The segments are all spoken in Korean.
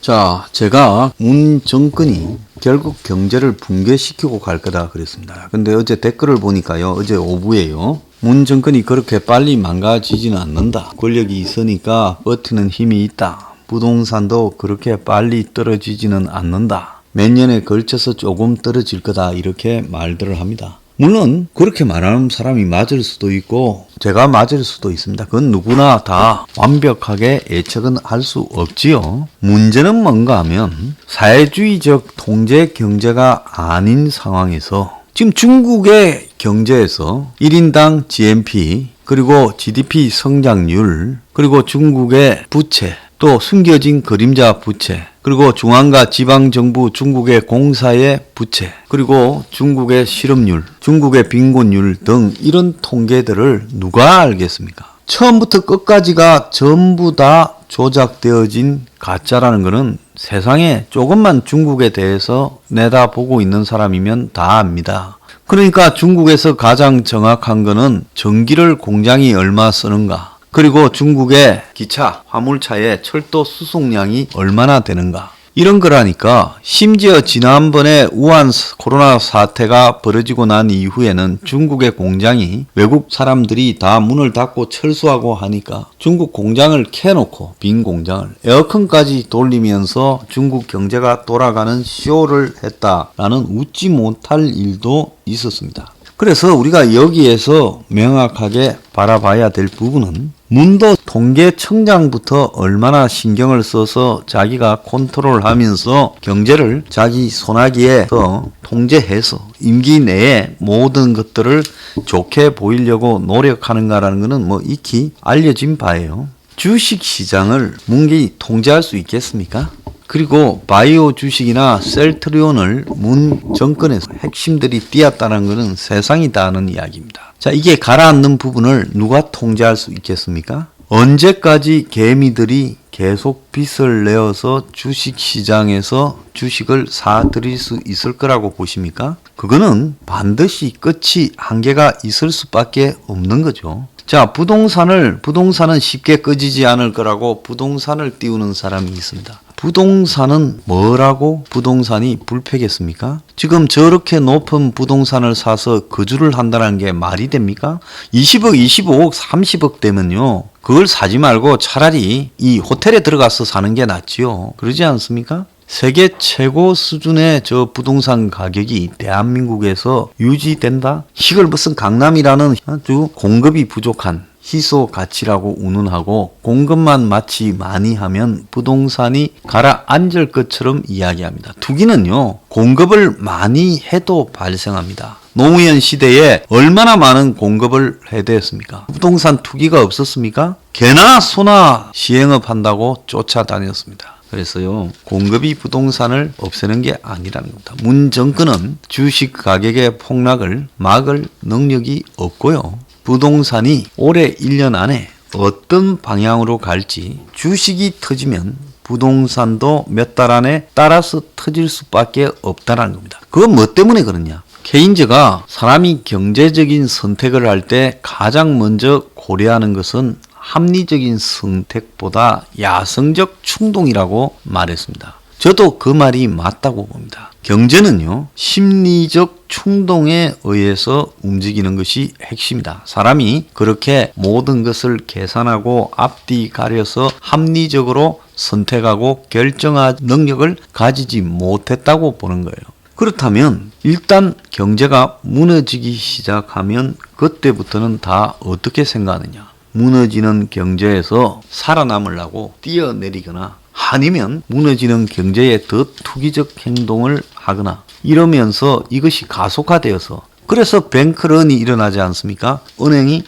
자, 제가 문 정권이 결국 경제를 붕괴시키고 갈 거다 그랬습니다. 근데 어제 댓글을 보니까요, 어제 오후에요, 문 정권이 그렇게 빨리 망가지지는 않는다. 권력이 있으니까 버티는 힘이 있다. 부동산도 그렇게 빨리 떨어지지는 않는다. 몇 년에 걸쳐서 조금 떨어질 거다. 이렇게 말들을 합니다. 물론 그렇게 말하는 사람이 맞을 수도 있고 제가 맞을 수도 있습니다. 그건 누구나 다 완벽하게 예측은 할 수 없지요. 문제는 뭔가 하면 사회주의적 통제 경제가 아닌 상황에서 지금 중국의 경제에서 1인당 GNP 그리고 GDP 성장률 그리고 중국의 부채 또 숨겨진 그림자 부채 그리고 중앙과 지방정부 중국의 공사의 부채 그리고 중국의 실업률 중국의 빈곤율 등 이런 통계들을 누가 알겠습니까? 처음부터 끝까지가 전부 다 조작되어진 가짜라는 것은 세상에 조금만 중국에 대해서 내다보고 있는 사람이면 다 압니다. 그러니까 중국에서 가장 정확한 거는 전기를 공장이 얼마 쓰는가 그리고 중국의 기차, 화물차의 철도 수송량이 얼마나 되는가 이런 거라니까. 심지어 지난번에 우한 코로나 사태가 벌어지고 난 이후에는 중국의 공장이 외국 사람들이 다 문을 닫고 철수하고 하니까 중국 공장을 켜놓고 빈 공장을 에어컨까지 돌리면서 중국 경제가 돌아가는 쇼를 했다라는 웃지 못할 일도 있었습니다. 그래서 우리가 여기에서 명확하게 바라봐야 될 부분은 문도 통계청장부터 얼마나 신경을 써서 자기가 컨트롤하면서 경제를 자기 손아귀에서 통제해서 임기 내에 모든 것들을 좋게 보이려고 노력하는가라는 것은 뭐 익히 알려진 바예요. 주식시장을 문기 통제할 수 있겠습니까? 그리고 바이오 주식이나 셀트리온을 문 정권에서 핵심들이 띄었다는 것은 세상이 다 아는 이야기입니다. 자, 이게 가라앉는 부분을 누가 통제할 수 있겠습니까? 언제까지 개미들이 계속 빚을 내어서 주식시장에서 주식을 사들일 수 있을 거라고 보십니까? 그거는 반드시 끝이 한계가 있을 수밖에 없는 거죠. 자, 부동산은 쉽게 꺼지지 않을 거라고 부동산을 띄우는 사람이 있습니다. 부동산은 뭐라고 부동산이 불패겠습니까? 지금 저렇게 높은 부동산을 사서 거주를 한다는 게 말이 됩니까? 20억, 25억, 30억 되면요, 그걸 사지 말고 차라리 이 호텔에 들어가서 사는 게 낫지요. 그러지 않습니까? 세계 최고 수준의 저 부동산 가격이 대한민국에서 유지된다? 이걸 무슨 강남이라는 아주 공급이 부족한 희소 가치라고 운운하고 공급만 마치 많이 하면 부동산이 가라앉을 것처럼 이야기합니다. 투기는요, 공급을 많이 해도 발생합니다. 노무현 시대에 얼마나 많은 공급을 해대했습니까? 부동산 투기가 없었습니까? 개나 소나 시행업 한다고 쫓아다녔습니다. 그래서요, 공급이 부동산을 없애는 게 아니라는 겁니다. 문 정권은 주식 가격의 폭락을 막을 능력이 없고요. 부동산이 올해 1년 안에 어떤 방향으로 갈지 주식이 터지면 부동산도 몇 달 안에 따라서 터질 수밖에 없다는 겁니다. 그건 뭐 때문에 그러냐? 케인즈가 사람이 경제적인 선택을 할 때 가장 먼저 고려하는 것은 합리적인 선택보다 야성적 충동이라고 말했습니다. 저도 그 말이 맞다고 봅니다. 경제는요, 심리적 충동에 의해서 움직이는 것이 핵심이다. 사람이 그렇게 모든 것을 계산하고 앞뒤 가려서 합리적으로 선택하고 결정할 능력을 가지지 못했다고 보는 거예요. 그렇다면 일단 경제가 무너지기 시작하면 그때부터는 다 어떻게 생각하느냐? 무너지는 경제에서 살아남으려고 뛰어내리거나 아니면 무너지는 경제에 더 투기적 행동을 하거나 이러면서 이것이 가속화되어서 그래서 뱅크런이 일어나지 않습니까? 은행이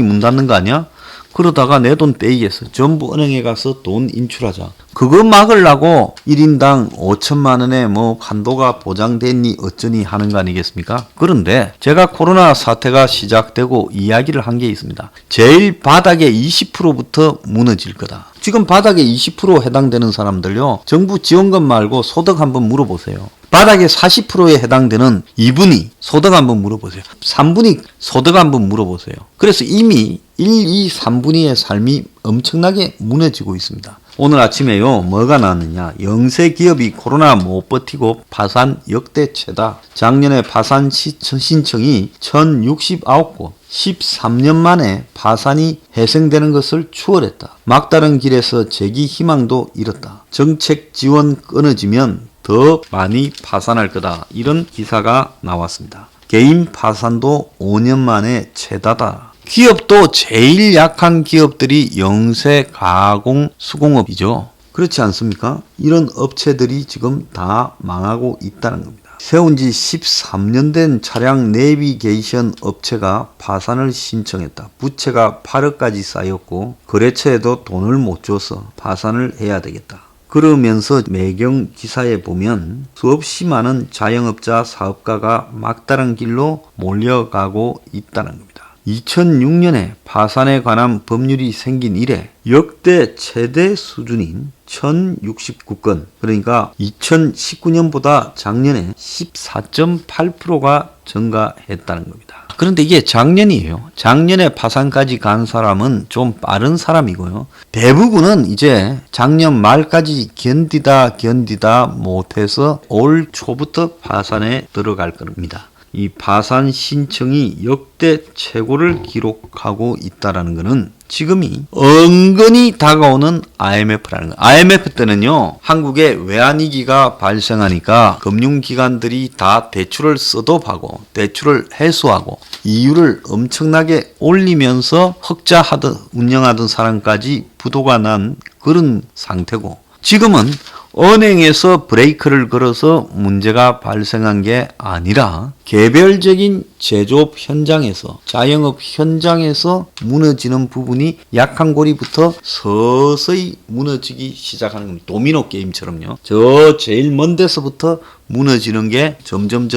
문 닫는 거 아니야? 그러다가 내 돈 떼이겠어. 전부 은행에 가서 돈 인출하자. 그거 막으려고 1인당 5천만 원에 뭐 한도가 보장됐니 어쩌니 하는 거 아니겠습니까? 그런데 제가 코로나 사태가 시작되고 이야기를 한 게 있습니다. 제일 바닥에 20%부터 무너질 거다. 지금 바닥에 20% 해당되는 사람들요, 정부 지원금 말고 소득 한번 물어보세요. 바닥에 40%에 해당되는 2분이 소득 한번 물어보세요. 3분이 소득 한번 물어보세요. 그래서 이미 1, 2, 3분위의 삶이 엄청나게 무너지고 있습니다. 오늘 아침에요, 뭐가 나왔느냐. 영세 기업이 코로나 못 버티고 파산 역대 최다. 작년에 파산 신청이 1069곳. 13년 만에 파산이 회생되는 것을 추월했다. 막다른 길에서 재기 희망도 잃었다. 정책 지원 끊어지면 더 많이 파산할 거다. 이런 기사가 나왔습니다. 개인 파산도 5년 만에 최다다. 기업도 제일 약한 기업들이 영세, 가공, 수공업이죠. 그렇지 않습니까? 이런 업체들이 지금 다 망하고 있다는 겁니다. 세운 지 13년 된 차량 내비게이션 업체가 파산을 신청했다. 부채가 8억까지 쌓였고 거래처에도 돈을 못 줘서 파산을 해야 되겠다. 그러면서 매경 기사에 보면 수없이 많은 자영업자, 사업가가 막다른 길로 몰려가고 있다는 겁니다. 2006년에 파산에 관한 법률이 생긴 이래 역대 최대 수준인 1069건, 그러니까 2019년보다 작년에 14.8%가 증가했다는 겁니다. 그런데 이게 작년이에요. 작년에 파산까지 간 사람은 좀 빠른 사람이고요. 대부분은 이제 작년 말까지 견디다 못해서 올 초부터 파산에 들어갈 겁니다. 이 파산 신청이 역대 최고를 기록하고 있다는 것은 지금이 은근히 다가오는 IMF라는 거예요. IMF 때는요, 한국에 외환위기가 발생하니까 금융기관들이 다 대출을 셋업하고 대출을 해소하고 이율을 엄청나게 올리면서 흑자하듯 운영하던 사람까지 부도가 난 그런 상태고, 지금은 은행에서 브레이크를 걸어서 문제가 발생한 게 아니라 개별적인 제조업 현장에서, 자영업 현장에서 무너지는 부분이 약한 고리부터 서서히 무너지기 시작하는 겁니다. 도미노 게임처럼요. 저 제일 먼 데서부터 무너지는 게 점점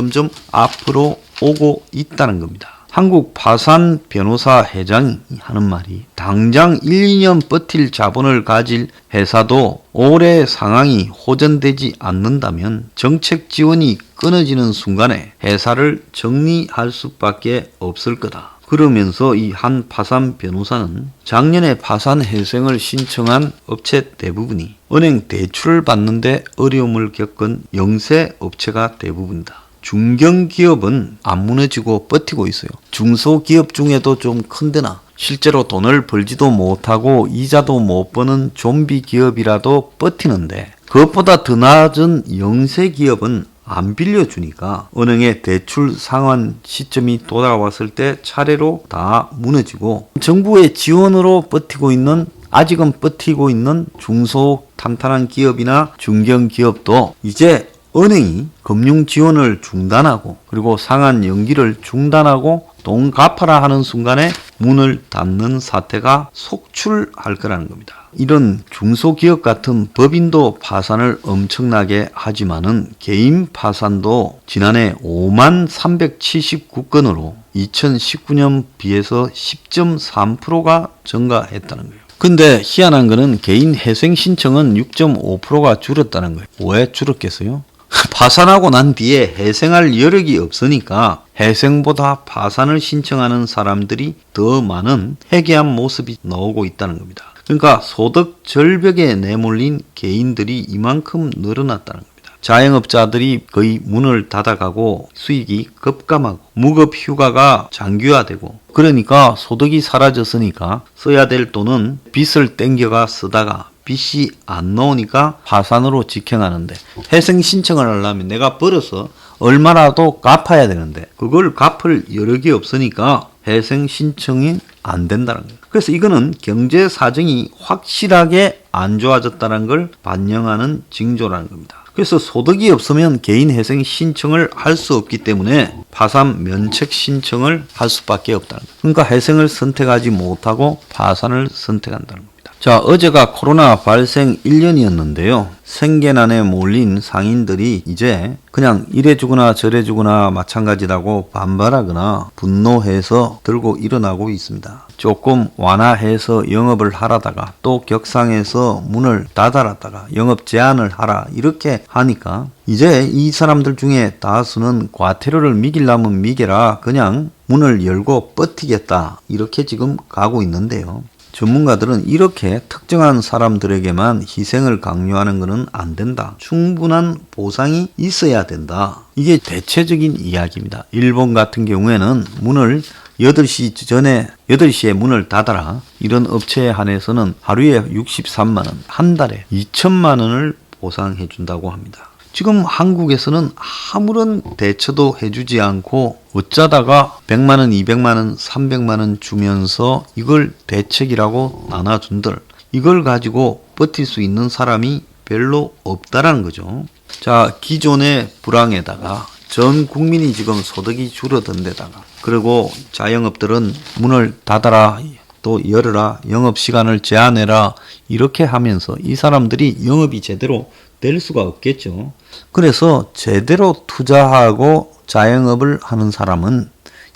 앞으로 오고 있다는 겁니다. 한국 파산 변호사 회장이 하는 말이, 당장 1, 2년 버틸 자본을 가질 회사도 올해 상황이 호전되지 않는다면 정책 지원이 끊어지는 순간에 회사를 정리할 수밖에 없을 거다. 그러면서 이 한 파산 변호사는 작년에 파산 회생을 신청한 업체 대부분이 은행 대출을 받는데 어려움을 겪은 영세 업체가 대부분이다. 중견기업은 안 무너지고 버티고 있어요. 중소기업 중에도 좀 큰데나 실제로 돈을 벌지도 못하고 이자도 못 버는 좀비 기업이라도 버티는데, 그것보다 더 낮은 영세기업은 안 빌려주니까 은행의 대출 상환 시점이 돌아왔을 때 차례로 다 무너지고, 정부의 지원으로 버티고 있는, 아직은 버티고 있는 중소 탄탄한 기업이나 중견기업도 이제 은행이 금융 지원을 중단하고 그리고 상환 연기를 중단하고 돈 갚아라 하는 순간에 문을 닫는 사태가 속출할 거라는 겁니다. 이런 중소기업 같은 법인도 파산을 엄청나게 하지만은 개인 파산도 지난해 5만 379건으로 2019년 비해서 10.3%가 증가했다는 거예요. 근데 희한한 거는 개인 회생 신청은 6.5%가 줄었다는 거예요. 왜 줄었겠어요? 파산하고 난 뒤에 회생할 여력이 없으니까 회생보다 파산을 신청하는 사람들이 더 많은 회개한 모습이 나오고 있다는 겁니다. 그러니까 소득 절벽에 내몰린 개인들이 이만큼 늘어났다는 겁니다. 자영업자들이 거의 문을 닫아가고 수익이 급감하고 무급휴가가 장기화되고, 그러니까 소득이 사라졌으니까 써야 될 돈은 빚을 땡겨가 쓰다가 빚이 안 나오니까 파산으로 직행하는데, 회생 신청을 하려면 내가 벌어서 얼마라도 갚아야 되는데 그걸 갚을 여력이 없으니까 회생 신청이 안 된다는 거예요. 그래서 이거는 경제 사정이 확실하게 안 좋아졌다는 걸 반영하는 징조라는 겁니다. 그래서 소득이 없으면 개인 회생 신청을 할 수 없기 때문에 파산 면책 신청을 할 수밖에 없다는 거예요. 그러니까 회생을 선택하지 못하고 파산을 선택한다는 겁니다. 자, 어제가 코로나 발생 1년이었는데요. 생계난에 몰린 상인들이 이제 그냥 이래주거나 저래주거나 마찬가지라고 반발하거나 분노해서 들고 일어나고 있습니다. 조금 완화해서 영업을 하라다가 또 격상해서 문을 닫아놨다가 영업 제한을 하라 이렇게 하니까 이제 이 사람들 중에 다수는 과태료를 미기려면 미겨라 그냥 문을 열고 버티겠다 이렇게 지금 가고 있는데요. 전문가들은 이렇게 특정한 사람들에게만 희생을 강요하는 것은 안 된다. 충분한 보상이 있어야 된다. 이게 대체적인 이야기입니다. 일본 같은 경우에는 문을 8시 전에 8시에 문을 닫아라. 이런 업체에 한해서는 하루에 63만 원, 한 달에 2천만 원을 보상해 준다고 합니다. 지금 한국에서는 아무런 대처도 해주지 않고 어쩌다가 100만 원, 200만 원, 300만 원 주면서 이걸 대책이라고 나눠준들 이걸 가지고 버틸 수 있는 사람이 별로 없다라는 거죠. 자, 기존의 불황에다가 전 국민이 지금 소득이 줄어든 데다가 그리고 자영업들은 문을 닫아라 또 열어라 영업시간을 제한해라 이렇게 하면서 이 사람들이 영업이 제대로 될 수가 없겠죠. 그래서 제대로 투자하고 자영업을 하는 사람은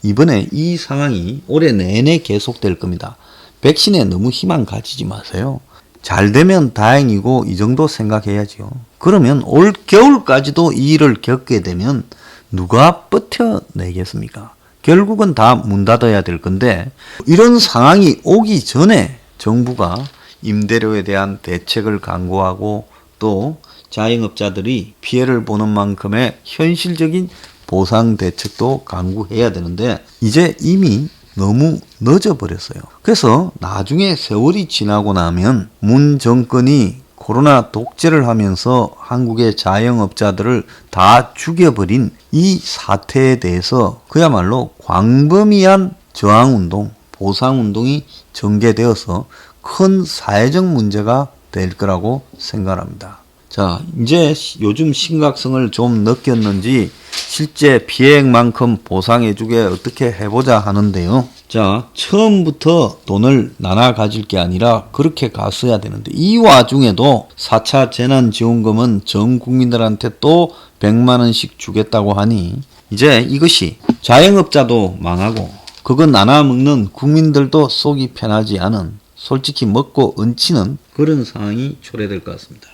이번에 이 상황이 올해 내내 계속될 겁니다. 백신에 너무 희망 가지지 마세요. 잘 되면 다행이고 이 정도 생각해야죠. 그러면 올 겨울까지도 이 일을 겪게 되면 누가 버텨내겠습니까? 결국은 다 문 닫아야 될 건데 이런 상황이 오기 전에 정부가 임대료에 대한 대책을 강구하고 또 자영업자들이 피해를 보는 만큼의 현실적인 보상 대책도 강구해야 되는데 이제 이미 너무 늦어버렸어요. 그래서 나중에 세월이 지나고 나면 문 정권이 코로나 독재를 하면서 한국의 자영업자들을 다 죽여버린 이 사태에 대해서 그야말로 광범위한 저항운동, 보상운동이 전개되어서 큰 사회적 문제가 될 거라고 생각합니다. 자, 이제 요즘 심각성을 좀 느꼈는지 실제 피해액만큼 보상해주게 어떻게 해보자 하는데요. 자, 처음부터 돈을 나눠 가질 게 아니라 그렇게 갔어야 되는데 이 와중에도 4차 재난지원금은 전 국민들한테 또 100만 원씩 주겠다고 하니 이제 이것이 자영업자도 망하고 그거 나눠 먹는 국민들도 속이 편하지 않은 솔직히 먹고 얹히는 그런 상황이 초래될 것 같습니다.